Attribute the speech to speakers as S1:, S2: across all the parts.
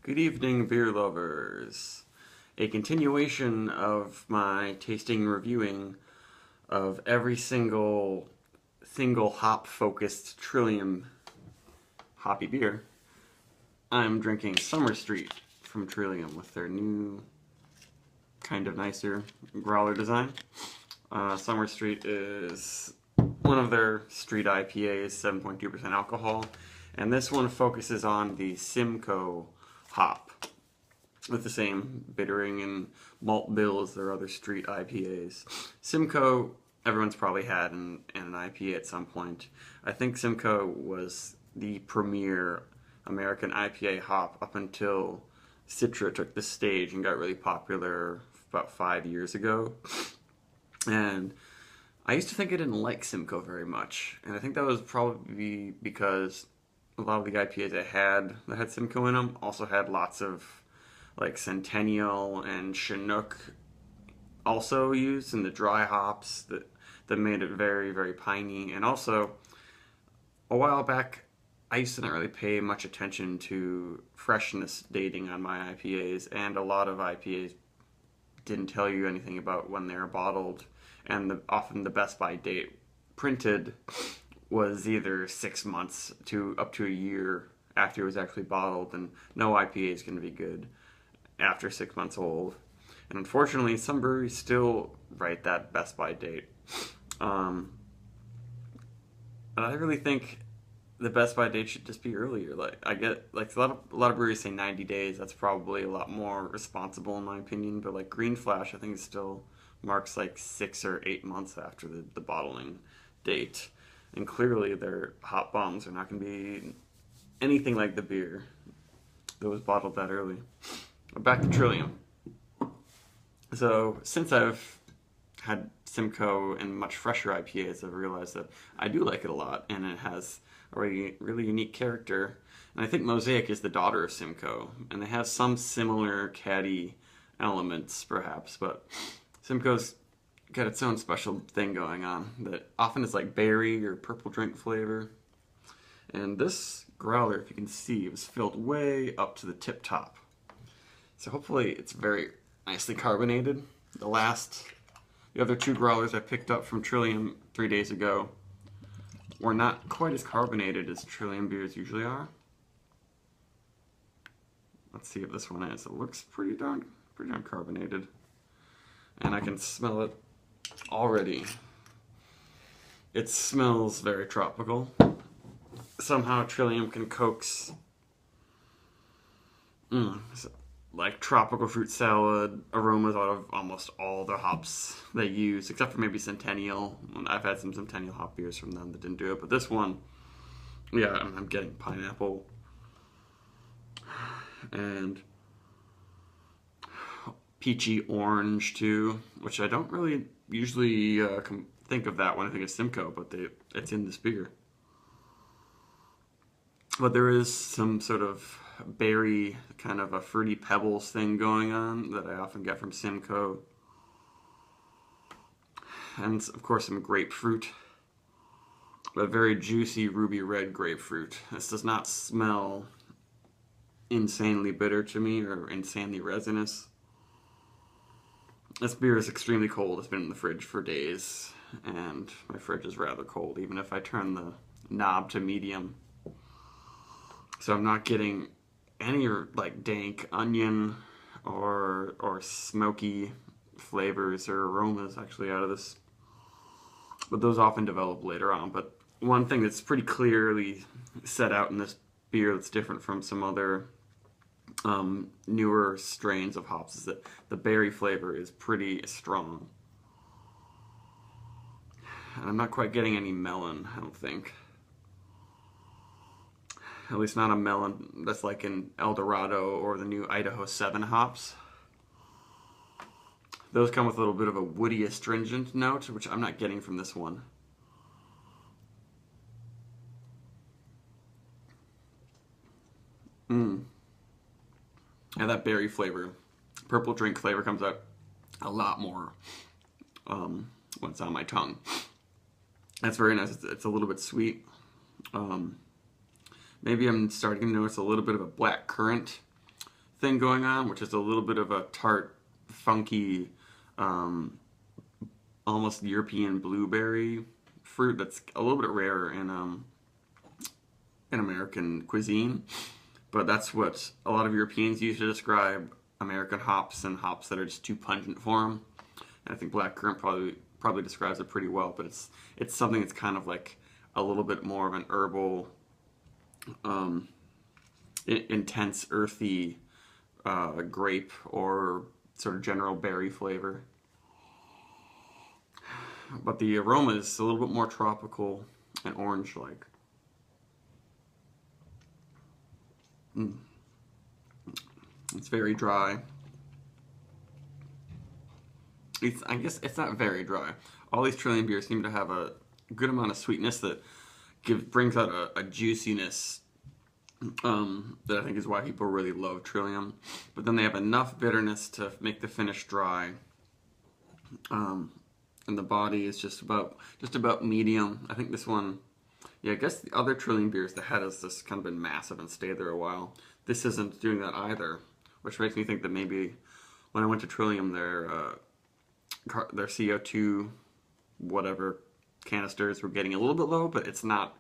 S1: Good evening, beer lovers. A continuation of my tasting and reviewing of every single hop focused Trillium hoppy beer. I'm drinking Summer Street from Trillium with their new, kind of nicer growler design. Summer Street is one of their street IPAs, 7.2% alcohol, and this one focuses on the Simcoe hop with the same bittering and malt bill as their other street IPAs. Simcoe, everyone's probably had in an IPA at some point. I think Simcoe was the premier American IPA hop up until Citra took the stage and got really popular about 5 years ago. And I used to think I didn't like Simcoe very much, and I think that was probably because a lot of the IPAs that had Simcoe in them also had lots of like Centennial and Chinook also used in the dry hops that made it very, very piney. And also, a while back, I used to not really pay much attention to freshness dating on my IPAs, and a lot of IPAs didn't tell you anything about when they were bottled, and often the best by date printed was either 6 months to up to a year after it was actually bottled, and no IPA is going to be good after 6 months old. And unfortunately, some breweries still write that best by date. And I really think the best by date should just be earlier. Like I get, like a lot of breweries say 90 days. That's probably a lot more responsible in my opinion. But like Green Flash, I think it still marks like 6 or 8 months after the bottling date. And clearly their hop bombs are not going to be anything like the beer that was bottled that early. Back to Trillium. So since I've had Simcoe and much fresher IPAs, I've realized that I do like it a lot, and it has a really unique character. And I think Mosaic is the daughter of Simcoe, and they have some similar caddy elements perhaps, but Simcoe's got its own special thing going on that often is like berry or purple drink flavor. And this growler, if you can see, was filled way up to the tip top. So hopefully it's very nicely carbonated. The other two growlers I picked up from Trillium 3 days ago were not quite as carbonated as Trillium beers usually are. Let's see if this one is. It looks pretty darn carbonated. And I can smell it already. It smells very tropical. Somehow Trillium can coax like tropical fruit salad aromas out of almost all the hops they use, except for maybe Centennial. I've had some Centennial hop beers from them that didn't do it, but this one, yeah, I'm getting pineapple and peachy orange too, which I don't really usually think of that when I think of Simcoe, but it's in this beer. But there is some sort of berry, kind of a fruity pebbles thing going on that I often get from Simcoe. And of course some grapefruit, but very juicy ruby red grapefruit. This does not smell insanely bitter to me or insanely resinous. This beer is extremely cold. It's been in the fridge for days, and my fridge is rather cold, even if I turn the knob to medium. So I'm not getting any like dank onion or smoky flavors or aromas actually out of this. But those often develop later on. But one thing that's pretty clearly set out in this beer that's different from some other newer strains of hops is that the berry flavor is pretty strong. And I'm not quite getting any melon, I don't think. At least not a melon that's like in El Dorado or the new Idaho 7 hops. Those come with a little bit of a woody astringent note, which I'm not getting from this one. And that berry flavor, purple drink flavor comes out a lot more when it's on my tongue. That's very nice. It's a little bit sweet. Maybe I'm starting to notice a little bit of a black currant thing going on, which is a little bit of a tart, funky, um, almost European blueberry fruit that's a little bit rarer in American cuisine. But that's what a lot of Europeans use to describe American hops and hops that are just too pungent for them. And I think blackcurrant probably describes it pretty well. But it's something that's kind of like a little bit more of an herbal, um, intense, earthy grape or sort of general berry flavor. But the aroma is a little bit more tropical and orange-like. Mm. It's very dry. I guess it's not very dry. All these Trillium beers seem to have a good amount of sweetness that brings out a juiciness that I think is why people really love Trillium. But then they have enough bitterness to make the finish dry. And the body is just about medium. I think this one, yeah, I guess the other Trillium beers, the head has just kind of been massive and stayed there a while. This isn't doing that either, which makes me think that maybe when I went to Trillium, their CO2 whatever canisters were getting a little bit low, but it's not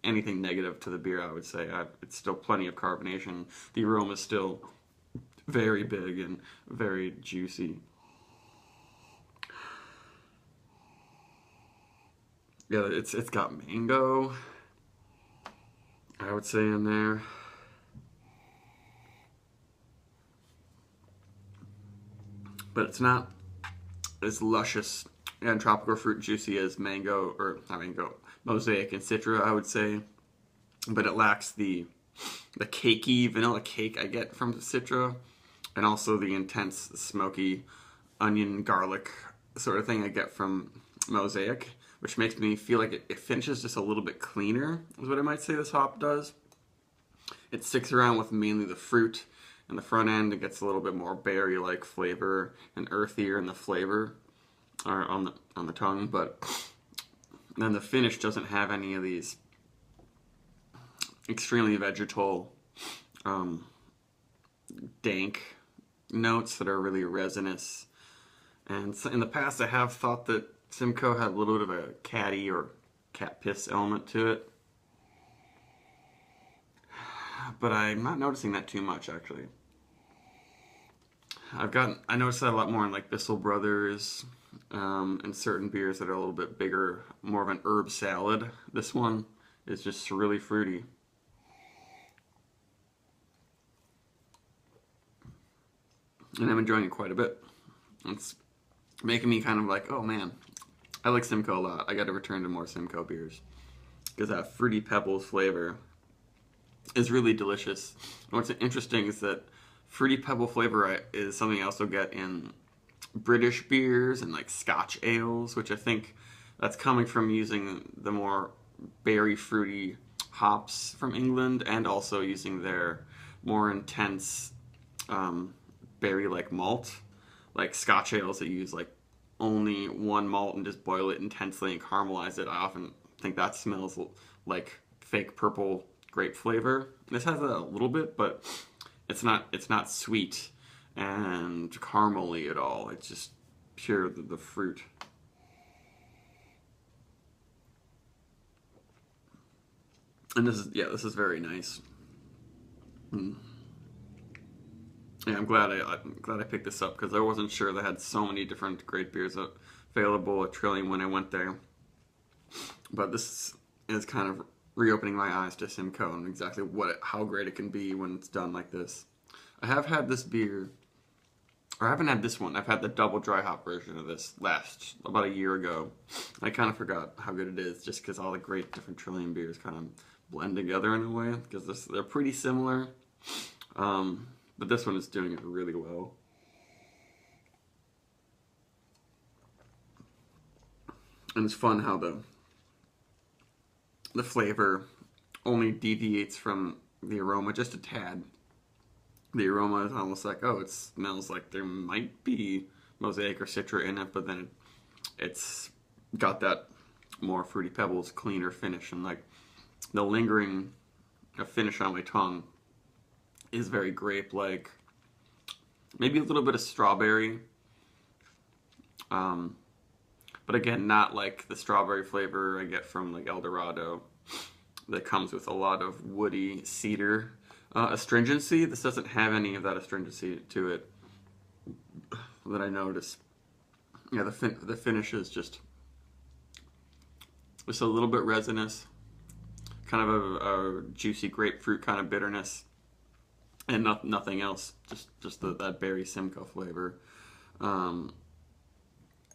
S1: anything negative to the beer, I would say. It's still plenty of carbonation. The aroma is still very big and very juicy. Yeah, it's got mango, I would say, in there. But it's not as luscious and tropical fruit juicy as mango, or not mango, mosaic and citra, I would say. But it lacks the cakey vanilla cake I get from citra, and also the intense smoky onion garlic sort of thing I get from mosaic, which makes me feel like it finishes just a little bit cleaner, is what I might say this hop does. It sticks around with mainly the fruit in the front end. It gets a little bit more berry-like flavor and earthier in the flavor or on the tongue, but then the finish doesn't have any of these extremely vegetal, dank notes that are really resinous. And so in the past, I have thought that Simcoe had a little bit of a catty or cat piss element to it, but I'm not noticing that too much, actually. I noticed that a lot more in like Bissell Brothers, and certain beers that are a little bit bigger, more of an herb salad. This one is just really fruity. And I'm enjoying it quite a bit. It's making me kind of like, oh man, I like Simcoe a lot. I got to return to more Simcoe beers because that fruity pebbles flavor is really delicious. And what's interesting is that fruity pebble flavor is something I also get in British beers and like Scotch ales, which I think that's coming from using the more berry fruity hops from England and also using their more intense berry-like malt. Like Scotch ales that use like only one malt and just boil it intensely and caramelize it. I often think that smells like fake purple grape flavor. This has a little bit, but it's not sweet and caramely at all. It's just pure the fruit. And this is very nice. Mm. Yeah, I'm glad I picked this up because I wasn't sure they had so many different great beers available at Trillium when I went there. But this is kind of reopening my eyes to Simcoe and exactly how great it can be when it's done like this. I have had this beer, or I haven't had this one. I've had the double dry hop version of this about a year ago. I kind of forgot how good it is just because all the great different Trillium beers kind of blend together in a way because they're pretty similar. But this one is doing it really well. And it's fun how the flavor only deviates from the aroma just a tad. The aroma is almost like, oh, it smells like there might be mosaic or citra in it, but then it's got that more fruity pebbles, cleaner finish, and like the lingering finish on my tongue is very grape-like. Maybe a little bit of strawberry. But again, not like the strawberry flavor I get from like El Dorado that comes with a lot of woody cedar astringency. This doesn't have any of that astringency to it that I noticed. Yeah, the finish is just a little bit resinous, kind of a juicy grapefruit kind of bitterness, and nothing else. Just that berry Simcoe flavor, and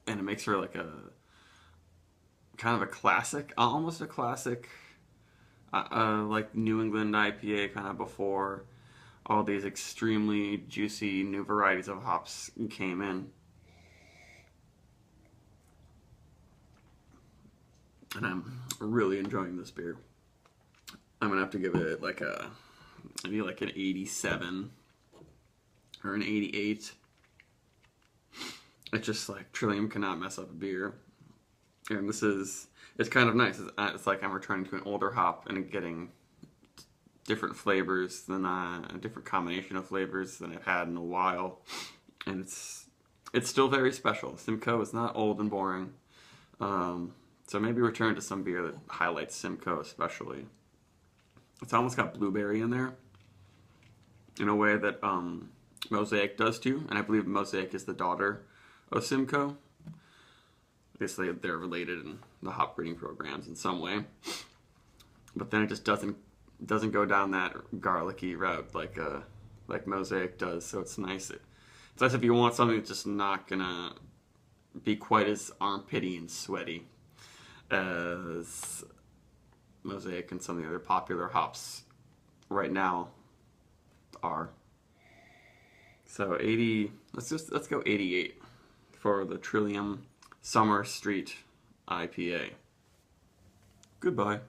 S1: it makes her like a kind of a classic, almost a classic, like New England IPA, kind of before all these extremely juicy new varieties of hops came in. And I'm really enjoying this beer. I'm gonna have to give it like maybe like an 87 or an 88. It's just like Trillium cannot mess up a beer. And it's kind of nice. It's like I'm returning to an older hop and getting different flavors than a different combination of flavors than I've had in a while. And it's still very special. Simcoe is not old and boring. So maybe return to some beer that highlights Simcoe especially. It's almost got blueberry in there in a way that Mosaic does too. And I believe Mosaic is the daughter of Simcoe. I guess they're related in the hop breeding programs in some way. But then it just doesn't go down that garlicky route like Mosaic does. So it's nice. It's nice if you want something that's just not gonna be quite as armpity and sweaty as Mosaic and some of the other popular hops right now are. So 80. Let's go 88 for the Trillium Summer Street IPA. Goodbye.